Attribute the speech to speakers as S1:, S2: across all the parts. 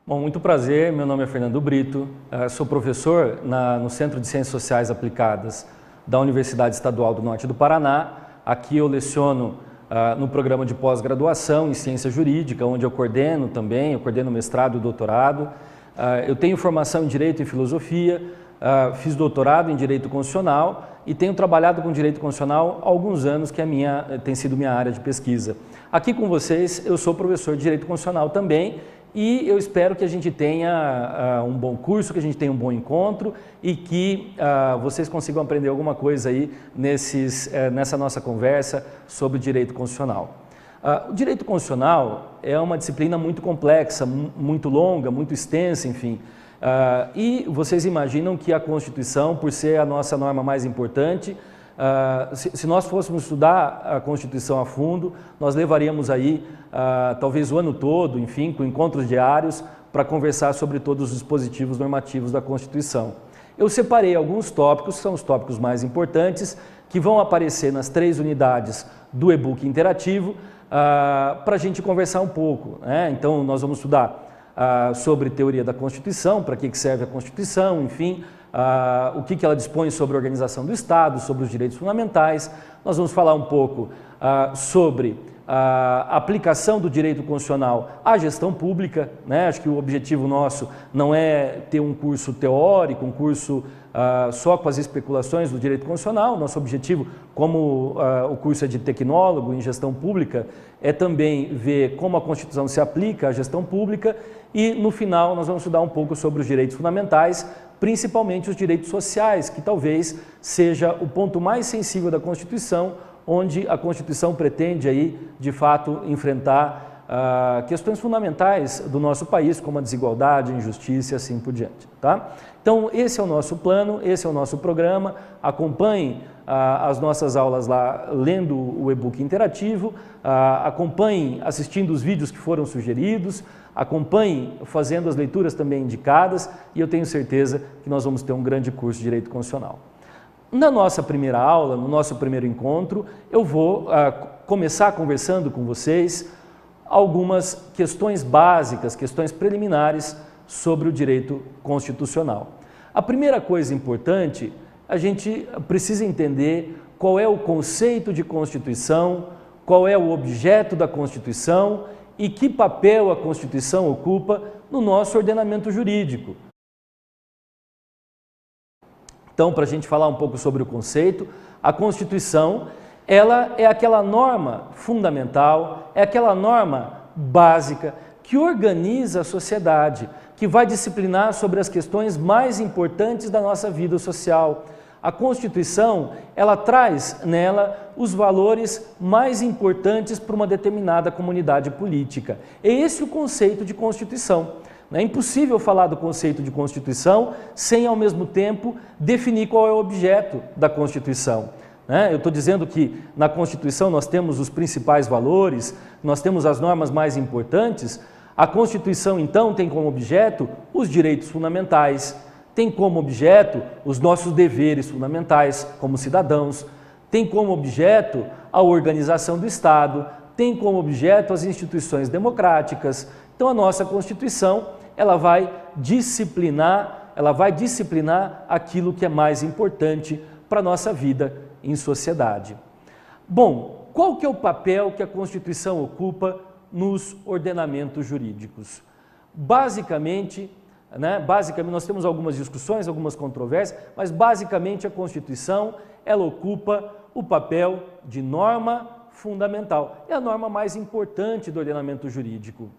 S1: Bom, muito prazer, meu nome é Fernando Brito, sou professor no Centro de Ciências Sociais Aplicadas da Universidade Estadual do Norte do Paraná. Aqui eu leciono no programa de pós-graduação em Ciência Jurídica, onde eu coordeno mestrado e doutorado. Eu tenho formação em Direito e Filosofia, fiz doutorado em Direito Constitucional e tenho trabalhado com Direito Constitucional há alguns anos, que tem sido minha área de pesquisa. Aqui com vocês, eu sou professor de Direito Constitucional também, e eu espero que a gente tenha um bom curso, que a gente tenha um bom encontro e que vocês consigam aprender alguma coisa aí nessa nossa conversa sobre direito constitucional. O direito constitucional é uma disciplina muito complexa, muito longa, muito extensa, enfim. E vocês imaginam que a Constituição, por ser a nossa norma mais importante, se nós fôssemos estudar a Constituição a fundo, nós levaríamos aí talvez o ano todo, enfim, com encontros diários, para conversar sobre todos os dispositivos normativos da Constituição. Eu separei alguns tópicos, que são os tópicos mais importantes, que vão aparecer nas 3 unidades do e-book interativo, para a gente conversar um pouco, né? Então, nós vamos estudar sobre teoria da Constituição, para que serve a Constituição, enfim, o que ela dispõe sobre a organização do Estado, sobre os direitos fundamentais. Nós vamos falar um pouco sobre a aplicação do direito constitucional à gestão pública, né? Acho que o objetivo nosso não é ter um curso teórico, um curso só com as especulações do direito constitucional. Nosso objetivo, como o curso é de tecnólogo em gestão pública, é também ver como a Constituição se aplica à gestão pública e, no final, nós vamos estudar um pouco sobre os direitos fundamentais, principalmente os direitos sociais, que talvez seja o ponto mais sensível da Constituição, onde a Constituição pretende aí, de fato, enfrentar questões fundamentais do nosso país, como a desigualdade, a injustiça e assim por diante. Tá? Então, esse é o nosso plano, esse é o nosso programa. Acompanhem as nossas aulas lá, lendo o e-book interativo, acompanhem assistindo os vídeos que foram sugeridos, acompanhem fazendo as leituras também indicadas, e eu tenho certeza que nós vamos ter um grande curso de Direito Constitucional. Na nossa primeira aula, no nosso primeiro encontro, eu vou começar conversando com vocês algumas questões básicas, questões preliminares sobre o direito constitucional. A primeira coisa importante, a gente precisa entender qual é o conceito de Constituição, qual é o objeto da Constituição e que papel a Constituição ocupa no nosso ordenamento jurídico. Então, para a gente falar um pouco sobre o conceito, a Constituição, ela é aquela norma fundamental, é aquela norma básica que organiza a sociedade, que vai disciplinar sobre as questões mais importantes da nossa vida social. A Constituição, ela traz nela os valores mais importantes para uma determinada comunidade política. É esse o conceito de Constituição. É impossível falar do conceito de Constituição sem, ao mesmo tempo, definir qual é o objeto da Constituição. Eu estou dizendo que na Constituição nós temos os principais valores, nós temos as normas mais importantes. A Constituição, então, tem como objeto os direitos fundamentais, tem como objeto os nossos deveres fundamentais como cidadãos, tem como objeto a organização do Estado, tem como objeto as instituições democráticas. Então, a nossa Constituição, ela vai disciplinar aquilo que é mais importante para a nossa vida em sociedade. Bom, qual que é o papel que a Constituição ocupa nos ordenamentos jurídicos? Basicamente, nós temos algumas discussões, algumas controvérsias, mas basicamente a Constituição, ela ocupa o papel de norma fundamental. É a norma mais importante do ordenamento jurídico.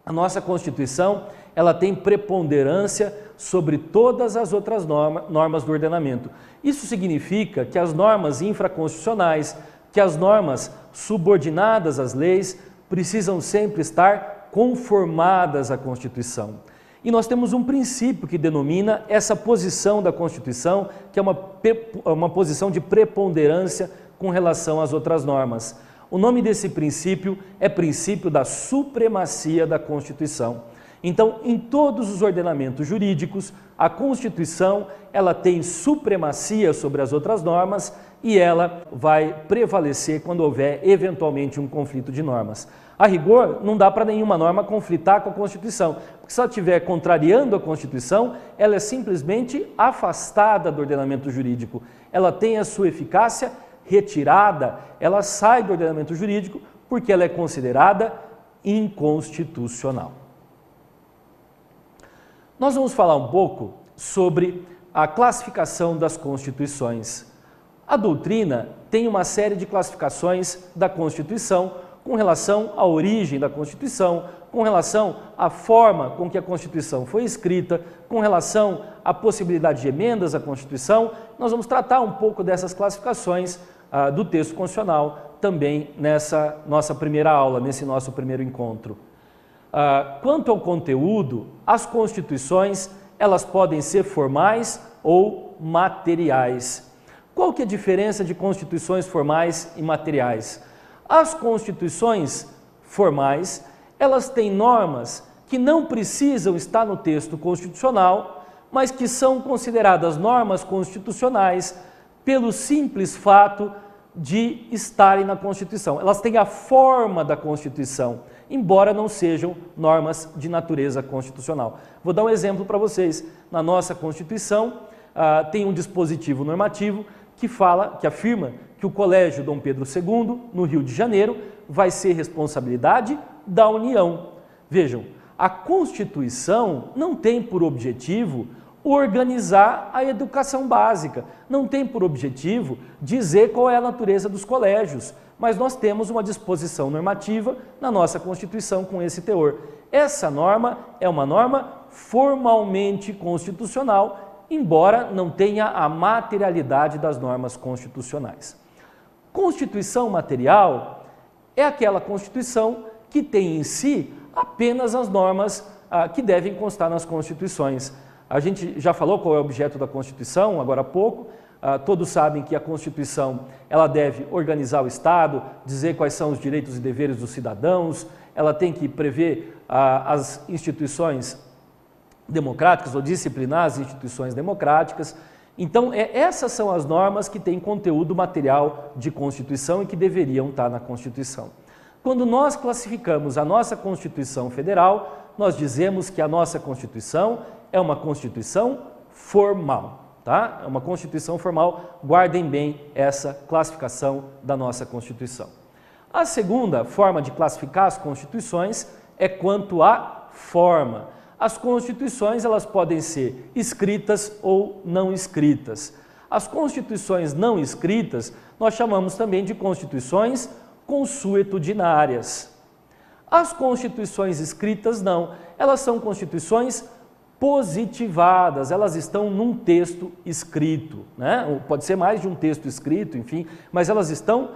S1: A nossa Constituição, ela tem preponderância sobre todas as outras normas do ordenamento. Isso significa que as normas infraconstitucionais, que as normas subordinadas às leis, precisam sempre estar conformadas à Constituição. E nós temos um princípio que denomina essa posição da Constituição, que é uma posição de preponderância com relação às outras normas. O nome desse princípio é princípio da supremacia da Constituição. Então, em todos os ordenamentos jurídicos, a Constituição ela tem supremacia sobre as outras normas e ela vai prevalecer quando houver eventualmente um conflito de normas. A rigor, não dá para nenhuma norma conflitar com a Constituição, porque se ela estiver contrariando a Constituição, ela é simplesmente afastada do ordenamento jurídico. Ela tem a sua eficácia retirada, ela sai do ordenamento jurídico porque ela é considerada inconstitucional. Nós vamos falar um pouco sobre a classificação das constituições. A doutrina tem uma série de classificações da Constituição com relação à origem da Constituição, com relação à forma com que a Constituição foi escrita, com relação à possibilidade de emendas à Constituição. Nós vamos tratar um pouco dessas classificações do texto constitucional também nessa nossa primeira aula, nesse nosso primeiro encontro. Quanto ao conteúdo, as constituições elas podem ser formais ou materiais. Qual que é a diferença de constituições formais e materiais? As constituições formais, elas têm normas que não precisam estar no texto constitucional, mas que são consideradas normas constitucionais pelo simples fato de estarem na Constituição. Elas têm a forma da Constituição, embora não sejam normas de natureza constitucional. Vou dar um exemplo para vocês. Na nossa Constituição tem um dispositivo normativo que afirma que o Colégio Dom Pedro II, no Rio de Janeiro, vai ser responsabilidade da União. Vejam, a Constituição não tem por objetivo organizar a educação básica, não tem por objetivo dizer qual é a natureza dos colégios, mas nós temos uma disposição normativa na nossa Constituição com esse teor. Essa norma é uma norma formalmente constitucional, embora não tenha a materialidade das normas constitucionais. Constituição material é aquela Constituição que tem em si apenas as normas que devem constar nas Constituições. A gente já falou qual é o objeto da Constituição, agora há pouco. Todos sabem que a Constituição ela deve organizar o Estado, dizer quais são os direitos e deveres dos cidadãos, ela tem que prever as instituições democráticas ou disciplinar as instituições democráticas. Então, essas são as normas que têm conteúdo material de Constituição e que deveriam estar na Constituição. Quando nós classificamos a nossa Constituição Federal, nós dizemos que a nossa Constituição é uma Constituição formal. Tá? É uma Constituição formal, guardem bem essa classificação da nossa Constituição. A segunda forma de classificar as Constituições é quanto à forma. As Constituições elas podem ser escritas ou não escritas. As Constituições não escritas nós chamamos também de Constituições consuetudinárias. As Constituições escritas não, elas são Constituições positivadas, elas estão num texto escrito, né? Pode ser mais de um texto escrito, enfim, mas elas estão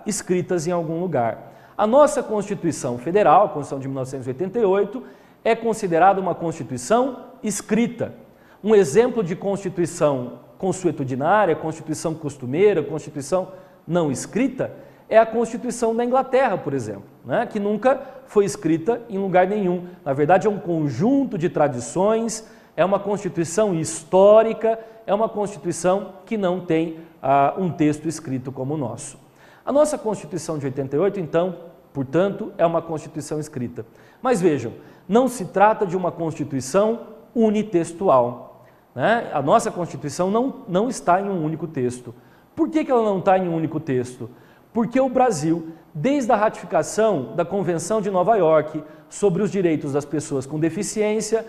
S1: escritas em algum lugar. A nossa Constituição Federal, a Constituição de 1988, é considerada uma Constituição escrita. Um exemplo de Constituição consuetudinária, Constituição costumeira, Constituição não escrita, é a Constituição da Inglaterra, por exemplo, né? Que nunca foi escrita em lugar nenhum. Na verdade, é um conjunto de tradições, é uma Constituição histórica, é uma Constituição que não tem um texto escrito como o nosso. A nossa Constituição de 88, então, portanto, é uma Constituição escrita. Mas vejam, não se trata de uma Constituição unitextual, né? A nossa Constituição não está em um único texto. Por que ela não está em um único texto? Porque o Brasil, desde a ratificação da Convenção de Nova York sobre os direitos das pessoas com deficiência,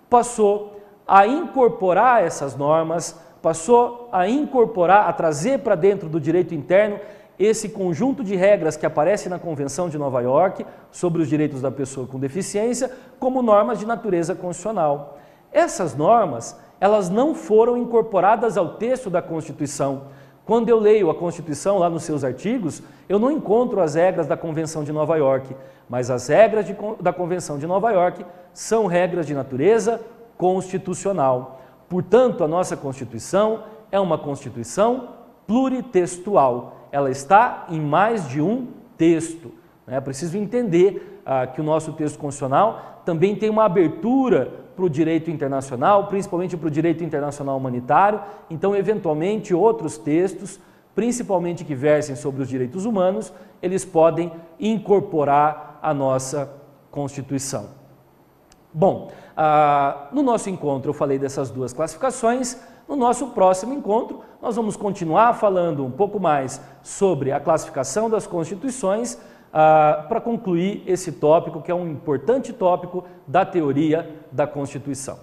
S1: passou a incorporar essas normas, passou a incorporar, a trazer para dentro do direito interno esse conjunto de regras que aparece na Convenção de Nova York sobre os direitos da pessoa com deficiência como normas de natureza constitucional. Essas normas, elas não foram incorporadas ao texto da Constituição. Quando eu leio a Constituição lá nos seus artigos, eu não encontro as regras da Convenção de Nova York, mas as regras da Convenção de Nova York são regras de natureza constitucional. Portanto, a nossa Constituição é uma Constituição pluritextual. Ela está em mais de um texto. É preciso entender que o nosso texto constitucional também tem uma abertura para o direito internacional, principalmente para o direito internacional humanitário. Então, eventualmente, outros textos, principalmente que versem sobre os direitos humanos, eles podem incorporar a nossa Constituição. Bom, no nosso encontro eu falei dessas duas classificações. No nosso próximo encontro, nós vamos continuar falando um pouco mais sobre a classificação das constituições para concluir esse tópico, que é um importante tópico da teoria da Constituição.